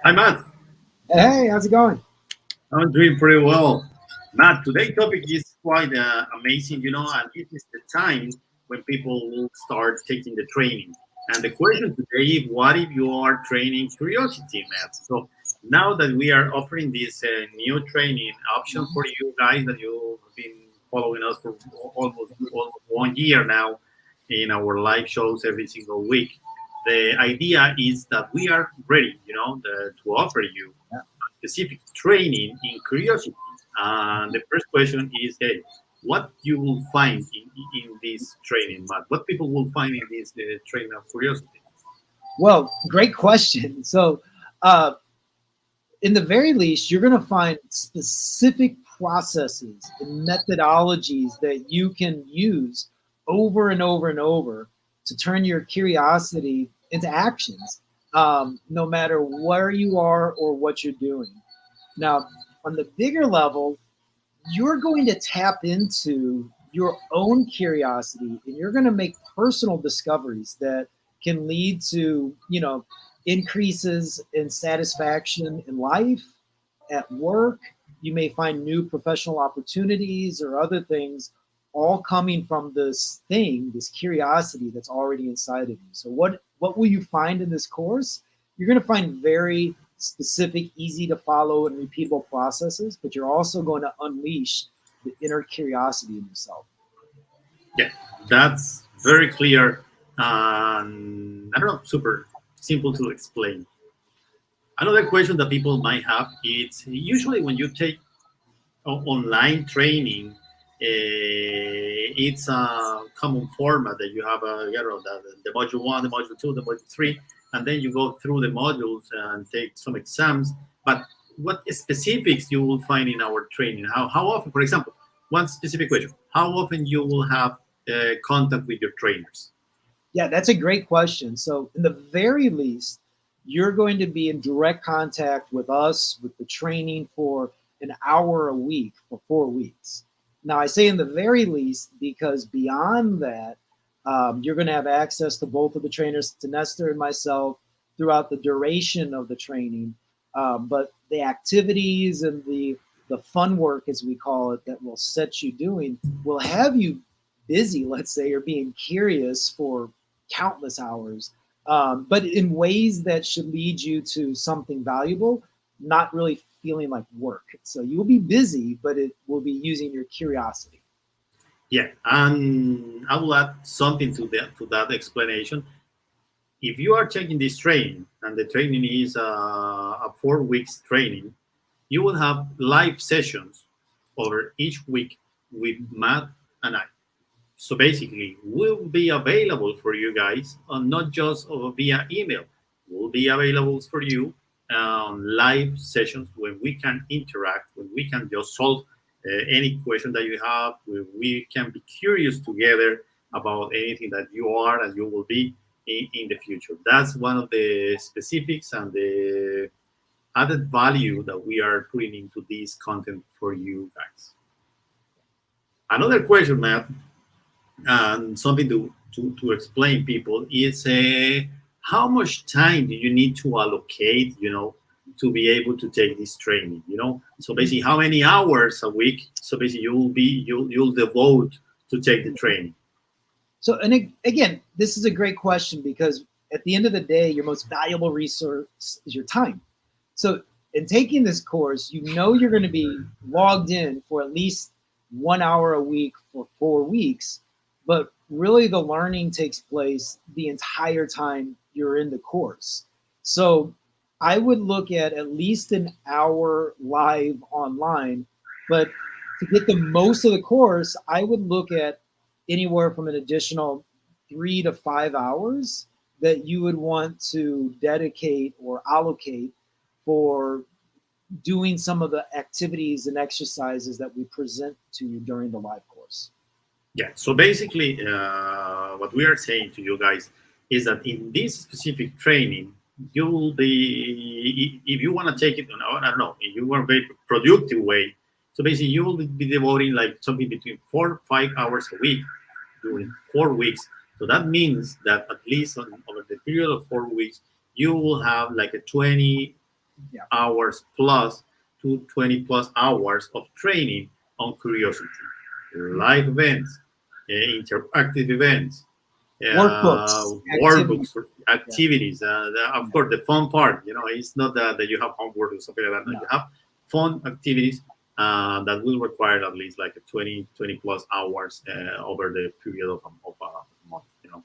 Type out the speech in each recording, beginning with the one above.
Hi, Matt. Hey, how's it going? I'm doing pretty well. Matt, today's topic is quite amazing, and it is the time when people will start taking the training. And the question today is, what if you are training curiosity, Matt? So now that we are offering this new training option for you guys that you've been following us for almost 1 year now in our live shows every single week, the idea is that we are ready, to offer you Yeah. specific training in curiosity. And the first question is, hey, what you will find in this training, Matt? What people will find in this training of curiosity? Well, great question. So, uh, in the very least, you're going to find specific processes and methodologies that you can use over and over and over to turn your curiosity into actions, no matter where you are or what you're doing. Now, on the bigger level, you're going to tap into your own curiosity and you're going to make personal discoveries that can lead to increases in satisfaction in life, at work. You may find new professional opportunities or other things, all coming from this curiosity that's already inside of you. So what will you find in this course? You're going to find very specific, easy to follow, and repeatable processes, but you're also going to unleash the inner curiosity in yourself. Yeah, that's very clear. And I don't know, super simple to explain. Another question that people might have is usually when you take online training, it's a common format that you have the module one, the module two, the module three, and then you go through the modules and take some exams. But what specifics you will find in our training? How often, for example, one specific question: how often you will have contact with your trainers? Yeah, that's a great question. So, in the very least, you're going to be in direct contact with us with the training for an hour a week for 4 weeks. Now, I say in the very least because beyond that, you're going to have access to both of the trainers, to Nestor and myself, throughout the duration of the training. But the activities and the fun work, as we call it, that will set you doing will have you busy, let's say, or being curious for countless hours, but in ways that should lead you to something valuable, not really feeling like work. So you will be busy, but it will be using your curiosity. Yeah, and I will add something to that explanation. If you are taking this training and the training is a 4 weeks training, you will have live sessions over each week with Matt and I. So basically, we'll be available for you guys, not just via email. We'll be available for you live sessions when we can interact, when we can just solve any question that you have, when we can be curious together about anything that you are and you will be in the future. That's one of the specifics and the added value that we are putting into this content for you guys. Another question, Matt, and something to explain people is how much time do you need to allocate, to be able to take this training, so basically how many hours a week, so basically you'll devote to take the training. So, and again, this is a great question because at the end of the day, your most valuable resource is your time. So, in taking this course, you know you're going to be logged in for at least 1 hour a week for 4 weeks, but really the learning takes place the entire time you're in the course. So, I would look at least an hour live online, but to get the most of the course, I would look at anywhere from an additional 3 to 5 hours that you would want to dedicate or allocate for doing some of the activities and exercises that we present to you during the live course. Yeah, so basically what we are saying to you guys is that in this specific training you'll be, if you want to take it on, I don't know, if you want a very productive way, so basically you will be devoting like something between 4 or 5 hours a week during 4 weeks. So that means that at least over the period of 4 weeks, you will have like a 20 Yeah. hours plus to 20 plus hours of training on curiosity, live events, interactive events, Workbooks, activities. workbooks, Yeah. activities. Of Yeah. course, the fun part, it's not that you have homework or something like that. No, No. you have fun activities that will require at least like a 20 plus hours over the period of a month. Yeah.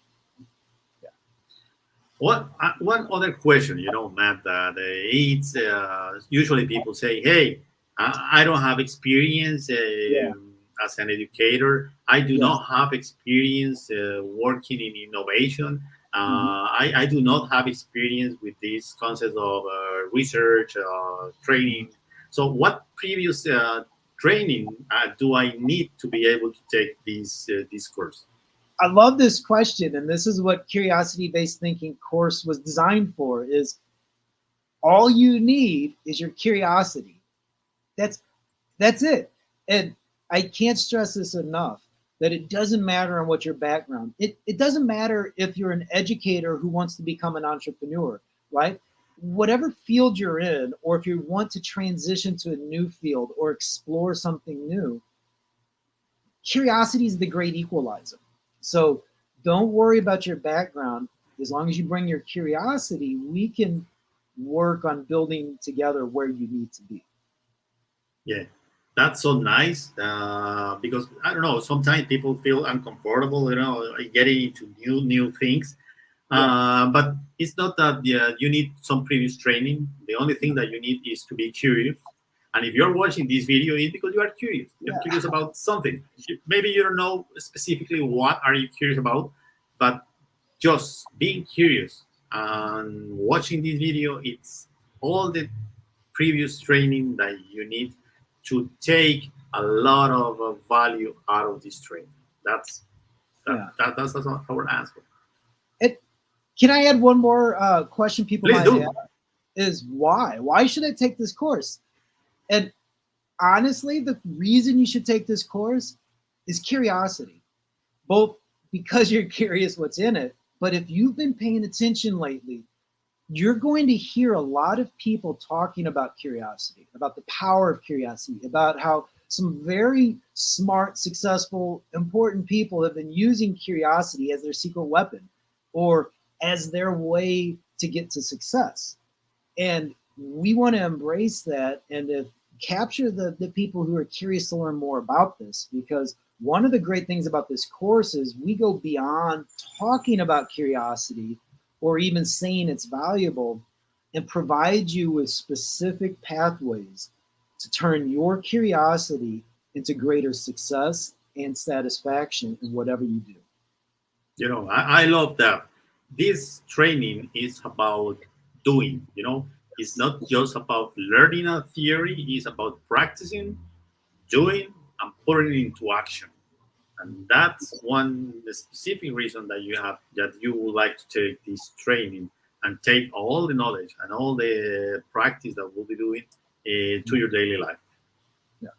One other question, Matt, that it's usually people say, "Hey, I don't have experience Yeah. as an educator. I do Yes. not have experience working in innovation. Mhm. I do not have experience with these concepts of research, training. So, what previous training do I need to be able to take this course?" I love this question, and this is what curiosity-based thinking course was designed for. Is all you need is your curiosity. That's that's it. And I can't stress this enough that it doesn't matter on what your background. It doesn't matter if you're an educator who wants to become an entrepreneur, right? Whatever field you're in, or if you want to transition to a new field or explore something new, curiosity is the great equalizer. So don't worry about your background. As long as you bring your curiosity, we can work on building together where you need to be. Yeah, that's so nice because I don't know. Sometimes people feel uncomfortable, like getting into new things. Yeah. But it's not that you need some previous training. The only thing that you need is to be curious. And if you're watching this video, it's because you are curious. You're Yeah. curious about something. Maybe you don't know specifically what are you curious about, but just being curious and watching this video, it's all the previous training that you need to take a lot of value out of this training. That's that, Yeah. that that's our answer. It, can I add one more question people Please might have? do. Is why? Why should I take this course? And honestly, the reason you should take this course is curiosity, both because you're curious what's in it, but if you've been paying attention lately, you're going to hear a lot of people talking about curiosity, about the power of curiosity, about how some very smart, successful, important people have been using curiosity as their secret weapon or as their way to get to success. And we want to embrace that and to capture the people who are curious to learn more about this, because one of the great things about this course is we go beyond talking about curiosity or even saying it's valuable, and provide you with specific pathways to turn your curiosity into greater success and satisfaction in whatever you do. I love that. This training is about doing. It's Yes. not just about learning a theory. It's about practicing, doing, and putting it into action. And that's one the specific reason that you would like to take this training and take all the knowledge and all the practice that we'll be doing to your daily life. Yeah.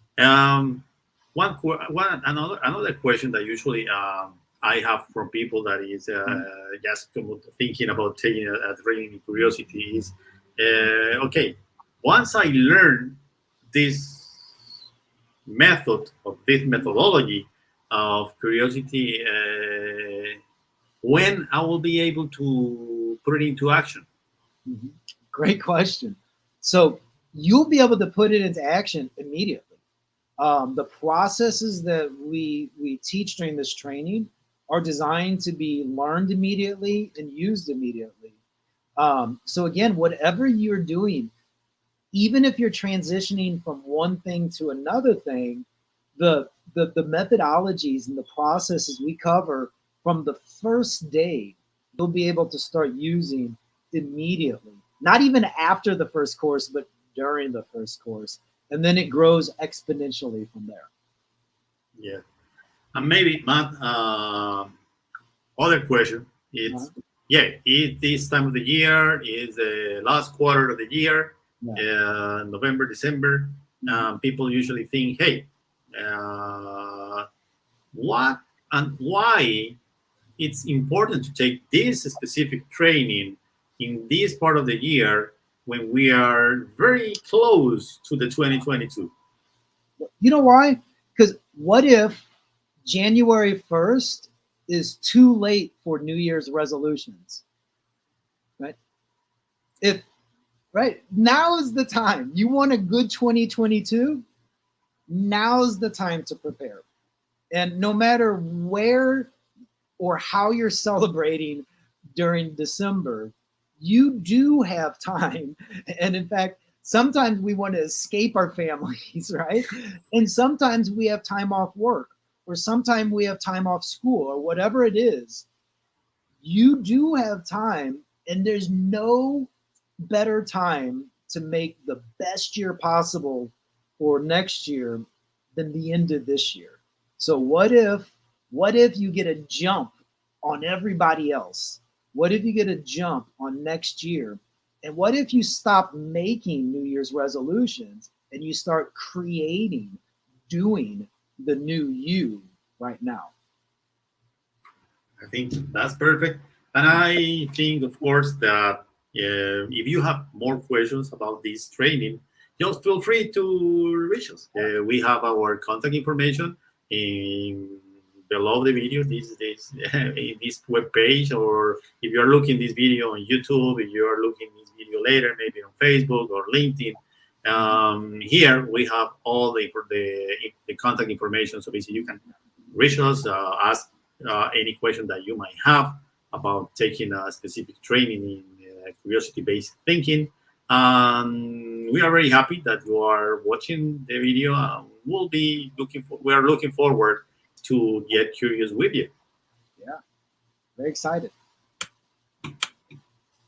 Another question that usually I have from people that is just thinking about taking a training in curiosity is okay. Once I learn this this methodology of curiosity, when I will be able to put it into action. Mhm. Great question. So you'll be able to put it into action immediately. The processes that we teach during this training are designed to be learned immediately and used immediately. So again, whatever you're doing, even if you're transitioning from one thing to another thing, the methodologies and the processes we cover from the first day, you'll be able to start using immediately. Not even after the first course, but during the first course. And then it grows exponentially from there. Yeah, and maybe Matt, other question. Uh-huh. It's it's this time of the year. It's the last quarter of the year, Yeah. November, December. Mhm. People usually think, hey, uh, what and why it's important to take this specific training in this part of the year when we are very close to the 2022? You know why? Because what if January 1st is too late for New Year's resolutions, right? If right now is the time you want a good 2022, now's the time to prepare. And no matter where or how you're celebrating during December, you do have time. And in fact, sometimes we want to escape our families, right? And sometimes we have time off work, or sometimes we have time off school, or whatever it is. You do have time, and there's no better time to make the best year possible for next year than the end of this year. So what if you get a jump on everybody else? What if you get a jump on next year? And what if you stop making New Year's resolutions and you start creating, doing the new you right now? I think that's perfect. And I think, of course, that if you have more questions about this training, just feel free to reach us. We have our contact information in below the video, this in this web page, or if you are looking this video on YouTube, if you are looking this video later, maybe on Facebook or LinkedIn. Here we have all the contact information, so basically you can reach us, ask any question that you might have about taking a specific training in curiosity-based thinking. We are very happy that you are watching the video. We are looking forward to get curious with you. Yeah, very excited.